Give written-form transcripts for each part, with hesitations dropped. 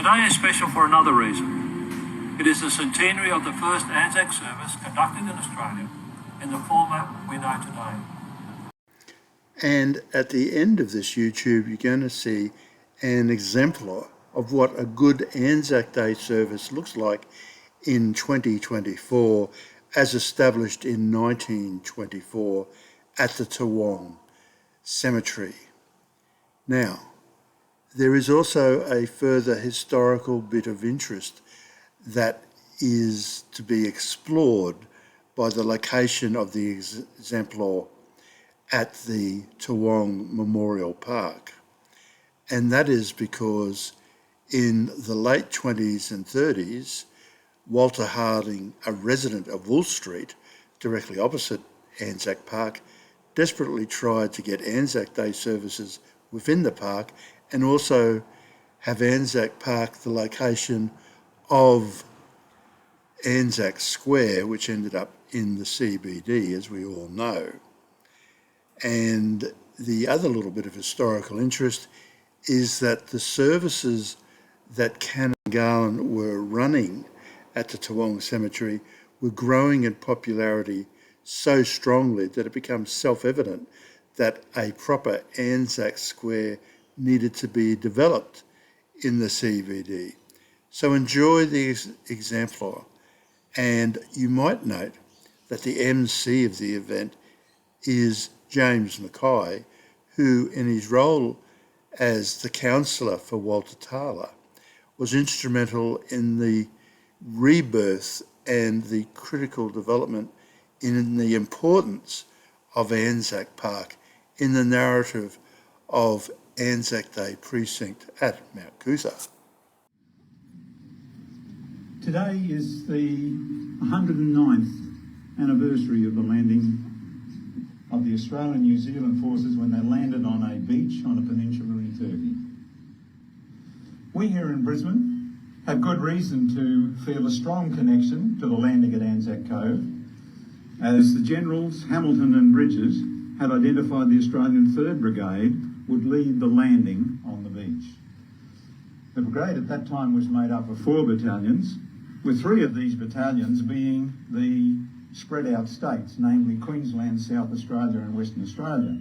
today is special for another reason. It is the centenary of the first Anzac service conducted in Australia in the format we know today. And at the end of this YouTube, you're going to see an exemplar of what a good Anzac Day service looks like in 2024, as established in 1924 at the Toowong Cemetery. Now, there is also a further historical bit of interest that is to be explored by the location of the exemplar at the Toowong Memorial Park. And that is because in the late 20s and 30s, Walter Harding, a resident of Wool Street, directly opposite Anzac Park, desperately tried to get Anzac Day services within the park and also have Anzac Park the location of Anzac Square, which ended up in the CBD, as we all know. And the other little bit of historical interest is that the services that Canon Garland were running at the Toowong Cemetery were growing in popularity so strongly that it becomes self-evident that a proper Anzac Square needed to be developed in the CBD. So enjoy the exemplar, and you might note that the MC of the event is James MacKay, who in his role as the counsellor for Walter Taylor was instrumental in the rebirth and the critical development in the importance of Anzac Park in the narrative of Anzac Day precinct at Mount Coot-tha. Today is the 109th anniversary of the landing of the Australian New Zealand forces when they landed on a beach on a peninsula in Turkey. We here in Brisbane have good reason to feel a strong connection to the landing at Anzac Cove, as the Generals Hamilton and Bridges had identified the Australian 3rd Brigade would lead the landing on the beach. The brigade at that time was made up of 4 battalions, with 3 of these battalions being the spread out states, namely Queensland, South Australia and Western Australia.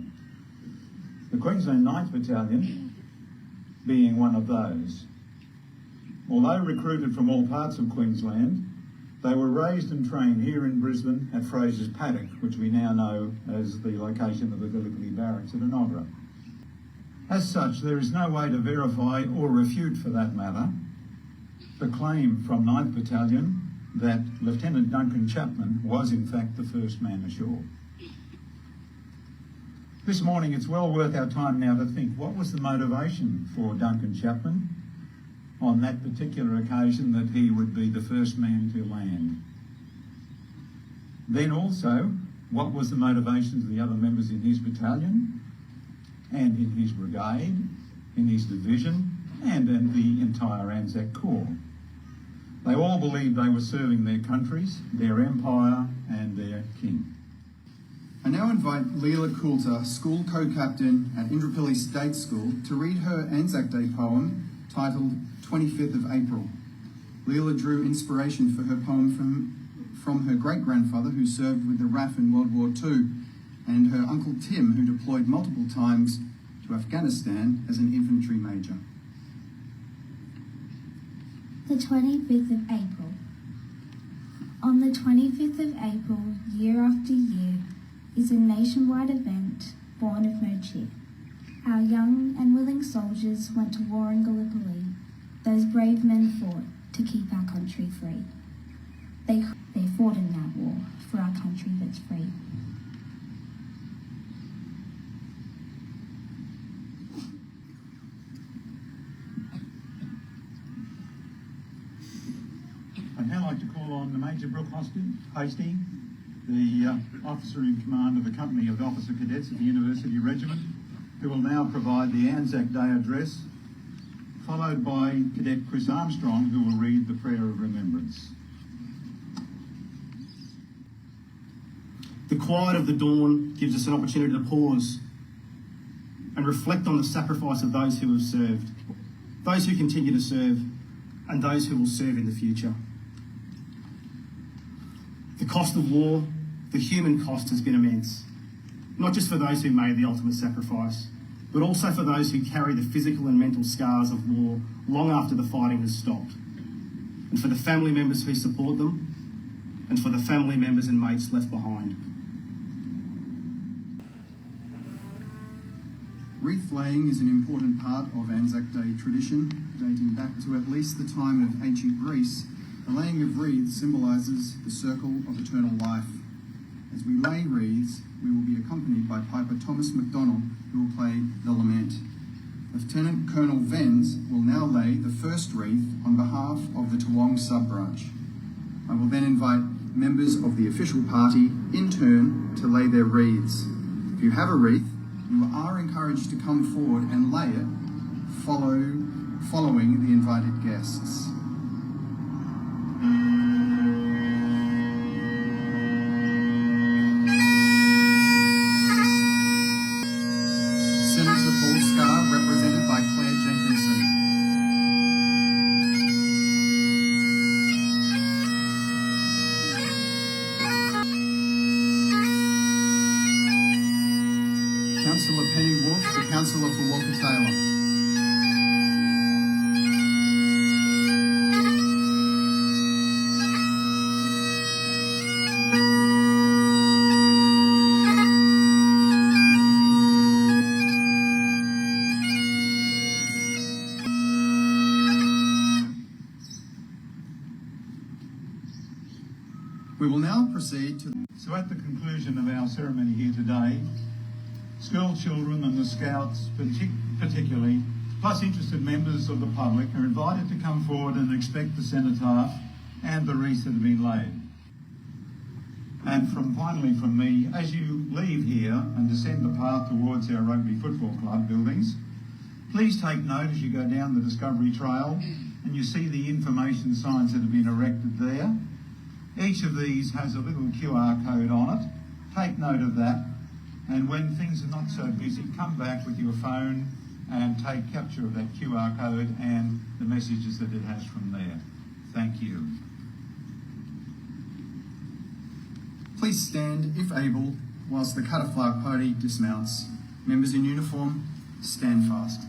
The Queensland 9th Battalion being one of those. Although recruited from all parts of Queensland, they were raised and trained here in Brisbane at Fraser's Paddock, which we now know as the location of the Gallipoli Barracks at Enoggera. As such, there is no way to verify or refute, for that matter, the claim from 9th Battalion that Lieutenant Duncan Chapman was in fact the first man ashore. This morning it's well worth our time now to think, what was the motivation for Duncan Chapman on that particular occasion that he would be the first man to land? Then also, what was the motivations of the other members in his battalion and in his brigade, in his division and in the entire Anzac Corps? They all believed they were serving their countries, their empire and their king. I now invite Leela Coulter, school co-captain at Indooroopilly State School, to read her Anzac Day poem titled 25th of April. Leela drew inspiration for her poem from her great-grandfather, who served with the RAF in World War II, and her uncle Tim, who deployed multiple times to Afghanistan as an infantry major. The 25th of April. On the 25th of April, year after year, is a nationwide event born of no cheer. Our young and willing soldiers went to war in Gallipoli. Those brave men fought to keep our country free. They fought in that war for our country that's free. I'd now like to call on Major Brooke Hasty, the officer in command of the company of officer cadets of the University Regiment, who will now provide the Anzac Day address, followed by Cadet Chris Armstrong, who will read the prayer of remembrance. The quiet of the dawn gives us an opportunity to pause and reflect on the sacrifice of those who have served, those who continue to serve, and those who will serve in the future. The cost of war, the human cost, has been immense, not just for those who made the ultimate sacrifice, but also for those who carry the physical and mental scars of war long after the fighting has stopped, and for the family members who support them, and for the family members and mates left behind. Wreath laying is an important part of Anzac Day tradition, dating back to at least the time of ancient Greece. The laying of wreaths symbolises the circle of eternal life. As we lay wreaths, we will be accompanied by Piper Thomas MacDonald, who will play the lament. Lieutenant Colonel Venz will now lay the first wreath on behalf of the Toowong sub-branch. I will then invite members of the official party in turn to lay their wreaths. If you have a wreath, you are encouraged to come forward and lay it, following the invited guests. Senator Paul Scar, represented by Claire Jenkinson. Councillor Penny Wolfe, the Councillor for Walker Taylor. We will now proceed to... So at the conclusion of our ceremony here today, school children and the Scouts particularly, plus interested members of the public, are invited to come forward and inspect the cenotaph and the wreaths that have been laid. And finally from me, as you leave here and descend the path towards our Rugby Football Club buildings, please take note as you go down the Discovery Trail and you see the information signs that have been erected there. Each of these has a little QR code on it. Take note of that. And when things are not so busy, come back with your phone and take capture of that QR code and the messages that it has from there. Thank you. Please stand, if able, whilst the Cutterfly Party dismounts. Members in uniform, stand fast.